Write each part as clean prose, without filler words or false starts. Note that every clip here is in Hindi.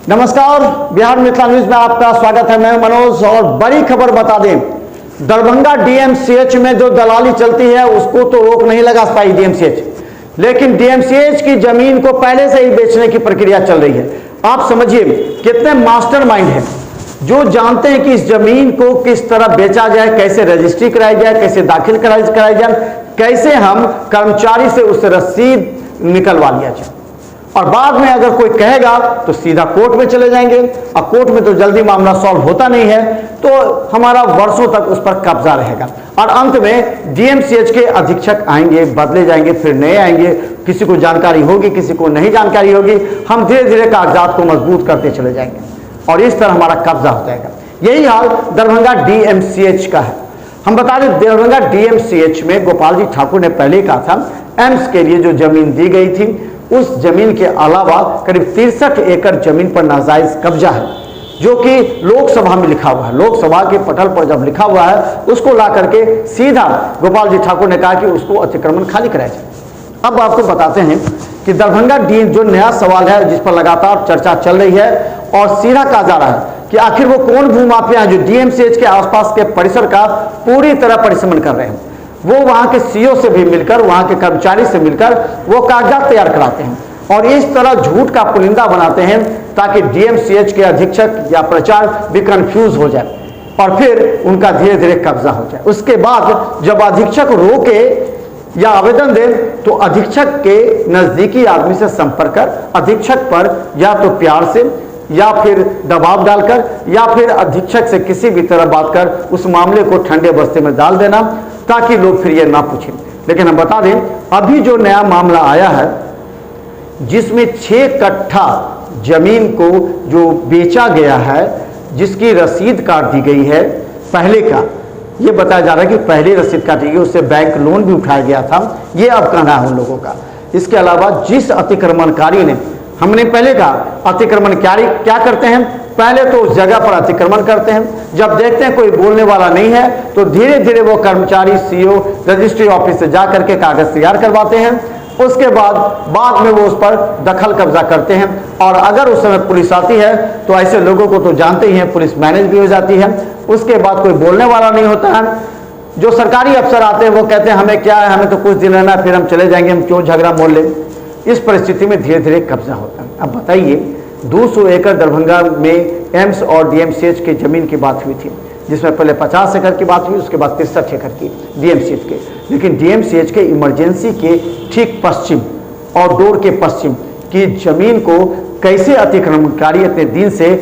नमस्कार, बिहार मिथिला न्यूज में आपका स्वागत है। मैं मनोज और बड़ी खबर बता दें, दरभंगा डीएमसीएच में जो दलाली चलती है उसको तो रोक नहीं लगा पाई डीएमसीएच, लेकिन डीएमसीएच की जमीन को पहले से ही बेचने की प्रक्रिया चल रही है। आप समझिए कितने मास्टरमाइंड हैं जो जानते हैं कि इस जमीन को किस तरह बेचा जाए, कैसे रजिस्ट्री कराई जाए, कैसे दाखिल कराई जाए, कैसे हम कर्मचारी से उससे रसीद निकलवा लिया जाए, और बाद में अगर कोई कहेगा तो सीधा कोर्ट में चले जाएंगे। और कोर्ट में तो जल्दी मामला सॉल्व होता नहीं है, तो हमारा वर्षों तक उस पर कब्जा रहेगा। और अंत में डीएमसीएच के अधीक्षक आएंगे, बदले जाएंगे, फिर नए आएंगे, किसी को जानकारी होगी, किसी को नहीं जानकारी होगी। हम धीरे धीरे कागजात को मजबूत करते चले जाएंगे और इस तरह हमारा कब्जा हो जाएगा। यही हाल दरभंगा डीएमसीएच का है। हम बता दें, दरभंगा डीएमसीएच में गोपाल जी ठाकुर ने पहले कहा था एम्स के लिए जो जमीन दी गई थी, उस जमीन के अलावा करीब 63 एकड़ जमीन पर नाजायज कब्जा है, जो कि लोकसभा में लिखा हुआ है। लोकसभा के पटल पर जब लिखा हुआ है, उसको ला करके सीधा गोपाल जी ठाकुर ने कहा कि उसको अतिक्रमण खाली कराया जाए। अब आपको बताते हैं कि दरभंगा डी जो नया सवाल है जिस पर लगातार चर्चा चल रही है और सीधा कहा जा रहा है कि आखिर वो कौन भूमाफिया है जो डीएमसीएच के आसपास के परिसर का पूरी तरह परिसमन कर रहे हैं। वो वहां के सीईओ से भी मिलकर, वहां के कर्मचारी से मिलकर वो कागजात तैयार कराते हैं और इस तरह झूठ का पुलिंदा बनाते हैं ताकि डीएमसीएच के अधीक्षक या प्रचार भी कंफ्यूज हो जाए और फिर उनका धीरे धीरे कब्जा हो जाए। उसके बाद जब अधीक्षक रोके या आवेदन दे तो अधीक्षक के नजदीकी आदमी से संपर्क कर अधीक्षक पर या तो प्यार से या फिर दबाव डालकर या फिर अधीक्षक से किसी भी तरह बात कर उस मामले को ठंडे बस्ते में डाल देना ताकि लोग फिर ये ना पूछें। लेकिन हम बता दें, अभी जो नया मामला आया है जिसमें 6 कट्ठा जमीन को जो बेचा गया है, जिसकी रसीद काट दी गई है, पहले का ये बताया जा रहा है कि पहले रसीद काटी गई, उससे बैंक लोन भी उठाया गया था, ये अब कहना है उन लोगों का। इसके अलावा जिस अतिक्रमणकारी ने, हमने पहले कहा अतिक्रमणकारी क्या करते हैं, पहले तो उस जगह पर अतिक्रमण करते हैं, जब देखते हैं कोई बोलने वाला नहीं है तो धीरे धीरे वो कर्मचारी सीईओ रजिस्ट्री ऑफिस से जा करके कागज तैयार करवाते हैं। उसके बाद में वो उस पर दखल कब्जा करते हैं और अगर उस समय पुलिस आती है तो ऐसे लोगों को तो जानते ही हैं, पुलिस मैनेज भी हो जाती है। उसके बाद कोई बोलने वाला नहीं होता है। जो सरकारी अफसर आते हैं वो कहते हैं हमें क्या है, हमें तो कुछ दिन रहना फिर हम चले जाएंगे, हम क्यों झगड़ा मोल लें। इस परिस्थिति में धीरे धीरे कब्जा होता है। अब बताइए, 200 एकड़ दरभंगा में एम्स और डीएमसीएच की जमीन की बात हुई थी, जिसमें पहले 50 एकड़ की बात हुई, उसके बाद 63 एकड़ की डीएमसीएच के। लेकिन डीएमसीएच के इमरजेंसी के ठीक पश्चिम और डोर के पश्चिम की जमीन को कैसे अतिक्रमणकारी इतने दिन से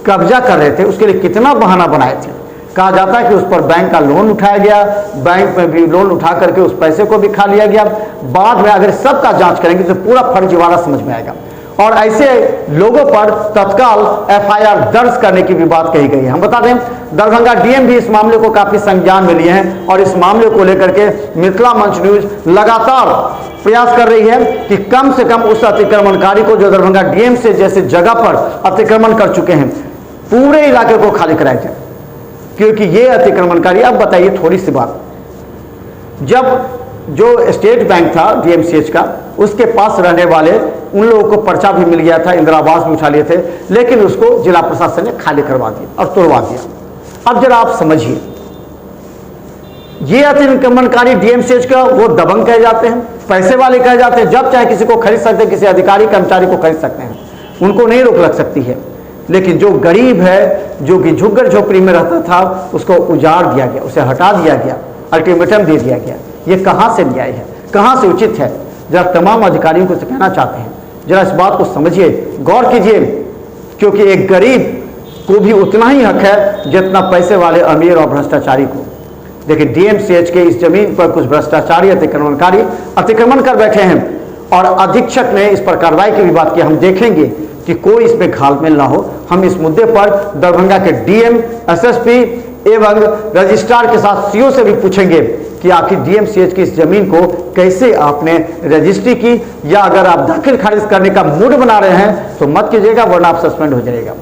कब्जा कर रहे थे, उसके लिए कितना बहाना बनाए थे। कहा जाता है कि उस पर बैंक का लोन उठाया गया, बैंक में भी लोन उठा करके उस पैसे को भी खा लिया गया। बाद में अगर सबका जांच करेंगे तो पूरा फर्जीवाड़ा समझ में आएगा और ऐसे लोगों पर तत्काल एफआईआर दर्ज करने की भी बात कही गई है। हम बता दें, दरभंगा डीएम भी इस मामले को काफी संज्ञान में लिए हैं और इस मामले को लेकर के मिथिला मंच न्यूज लगातार प्रयास कर रही है कि कम से कम उस अतिक्रमणकारी को जो दरभंगा डीएम से जैसे जगह पर अतिक्रमण कर चुके हैं, पूरे इलाके को खाली कराया जाए, क्योंकि ये अतिक्रमणकारी। अब बताइए थोड़ी सी बात, जब जो स्टेट बैंक था डीएमसीएच का, उसके पास रहने वाले उन लोगों को पर्चा भी मिल गया था, इंदिरा आवास भी उठा लिए थे, लेकिन उसको जिला प्रशासन ने खाली करवा दिया और तोड़वा दिया। अब जरा आप समझिए, ये अतिक्रमणकारी डीएमसीएच का वो दबंग कहे जाते हैं, पैसे वाले कहे जाते हैं, जब चाहे किसी को खरीद सकते हैं, किसी अधिकारी कर्मचारी को खरीद सकते हैं, उनको नहीं रोक लग सकती है। लेकिन जो गरीब है, जो कि झुग्गर झोपड़ी में रहता था, उसको उजाड़ दिया गया, उसे हटा दिया गया, अल्टीमेटम दे दिया गया। ये कहाँ से न्याय है, कहाँ से उचित है? जरा तमाम अधिकारियों को कहना चाहते हैं, जरा इस बात को समझिए, गौर कीजिए, क्योंकि एक गरीब को भी उतना ही हक है जितना पैसे वाले अमीर और भ्रष्टाचारी को। देखिए, डीएमसीएच के इस जमीन पर कुछ भ्रष्टाचारी अतिक्रमणकारी अतिक्रमण कर बैठे हैं और अधीक्षक ने इस पर कार्रवाई की भी बात की। हम देखेंगे कि कोई इसमें घालमेल ना हो। हम इस मुद्दे पर दरभंगा के डीएम, एसएसपी एवं रजिस्ट्रार के साथ सीईओ से भी पूछेंगे कि आखिर डीएमसीएच की इस जमीन को कैसे आपने रजिस्ट्री की, या अगर आप दाखिल खारिज करने का मूड बना रहे हैं तो मत कीजिएगा, वरना आप सस्पेंड हो जाएगा।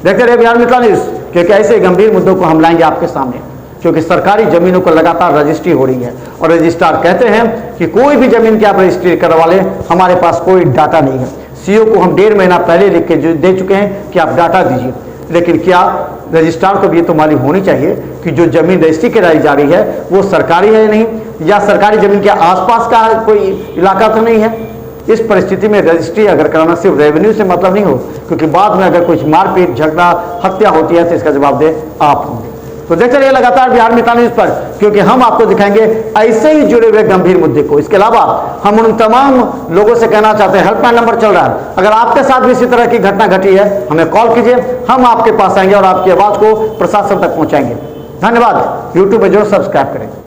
देखते रहिए बिहार मिथिला न्यूज, क्योंकि ऐसे गंभीर मुद्दों को हम लाएंगे आपके सामने, क्योंकि सरकारी जमीनों को लगातार रजिस्ट्री हो रही है और रजिस्ट्रार कहते हैं कि कोई भी जमीन की आप रजिस्ट्री करवा लें, हमारे पास कोई डाटा नहीं है। सीईओ को हम 1.5 महीना पहले लिख के दे चुके हैं कि आप डाटा दीजिए, लेकिन क्या रजिस्ट्रार को भी ये तो मालूम होनी चाहिए कि जो जमीन रजिस्ट्री कराई जा रही है वो सरकारी है या नहीं, या सरकारी जमीन के आसपास का कोई इलाका तो नहीं है। इस परिस्थिति में रजिस्ट्री अगर कराना सिर्फ रेवेन्यू से मतलब नहीं हो, क्योंकि बाद में अगर कुछ मारपीट झगड़ा हत्या होती है तो इसका जवाबदेह आप होंगे। तो देखते रहिए लगातार बिहार मित्र न्यूज पर, क्योंकि हम आपको दिखाएंगे ऐसे ही जुड़े हुए गंभीर मुद्दे को। इसके अलावा हम उन तमाम लोगों से कहना चाहते हैं, हेल्पलाइन नंबर चल रहा है, अगर आपके साथ भी इसी तरह की घटना घटी है हमें कॉल कीजिए, हम आपके पास आएंगे और आपकी आवाज को प्रशासन तक पहुंचाएंगे। धन्यवाद। यूट्यूब पर जरूर सब्सक्राइब करें।